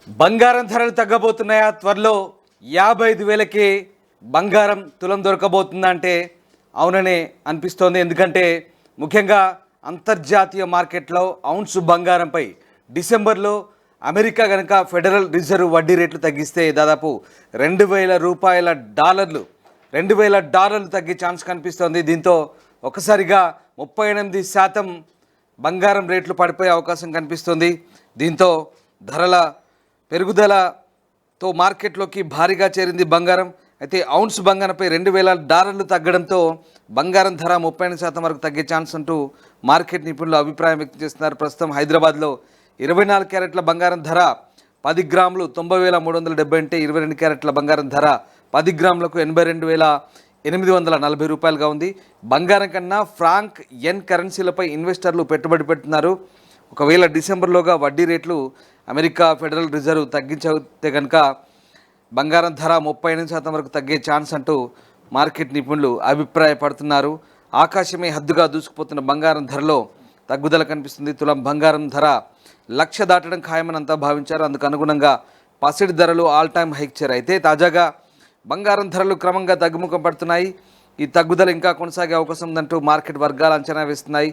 బంగారం ధరలు తగ్గబోతున్నాయా? త్వరలో 55,000కే బంగారం తులం దొరకబోతుందా అంటే అవుననే అనిపిస్తోంది. ఎందుకంటే ముఖ్యంగా అంతర్జాతీయ మార్కెట్లో ఔన్స్ బంగారంపై డిసెంబర్లో అమెరికా కనుక ఫెడరల్ రిజర్వ్ వడ్డీ రేట్లు తగ్గిస్తే దాదాపు $2,000 తగ్గే ఛాన్స్ కనిపిస్తోంది. దీంతో ఒకసారిగా 38% బంగారం రేట్లు పడిపోయే అవకాశం కనిపిస్తుంది. దీంతో ధరల పెరుగుదలతో మార్కెట్లోకి భారీగా చేరింది బంగారం. అయితే ఔన్స్ బంగారంపై $2,000 తగ్గడంతో బంగారం ధర 38% వరకు తగ్గే ఛాన్స్ అంటూ మార్కెట్ నిపుణులు అభిప్రాయం వ్యక్తం చేస్తున్నారు. ప్రస్తుతం హైదరాబాద్లో 24 క్యారెట్ల బంగారం ధర 10 గ్రాములు 90,370 అంటే 22 క్యారెట్ల బంగారం ధర 10 గ్రాములకు 82,840 రూపాయలుగా ఉంది. బంగారం కన్నా ఫ్రాంక్ ఎన్ కరెన్సీలపై ఇన్వెస్టర్లు పెట్టుబడి పెడుతున్నారు. ఒకవేళ డిసెంబర్లోగా వడ్డీ రేట్లు అమెరికా ఫెడరల్ రిజర్వ్ తగ్గించితే కనుక బంగారం ధర 38% వరకు తగ్గే ఛాన్స్ అంటూ మార్కెట్ నిపుణులు అభిప్రాయపడుతున్నారు. ఆకాశమే హద్దుగా దూసుకుపోతున్న బంగారం ధరలో తగ్గుదల కనిపిస్తుంది. తులం బంగారం ధర 1,00,000 దాటడం ఖాయమని అంతా భావించారు. అందుకు అనుగుణంగా పసిడి ధరలు ఆల్ టైమ్ హైక్ చేరాయి. అయితే తాజాగా బంగారం ధరలు క్రమంగా తగ్గుముఖం పడుతున్నాయి. ఈ తగ్గుదల ఇంకా కొనసాగే అవకాశం ఉందంటూ మార్కెట్ వర్గాలు అంచనా వేస్తున్నాయి.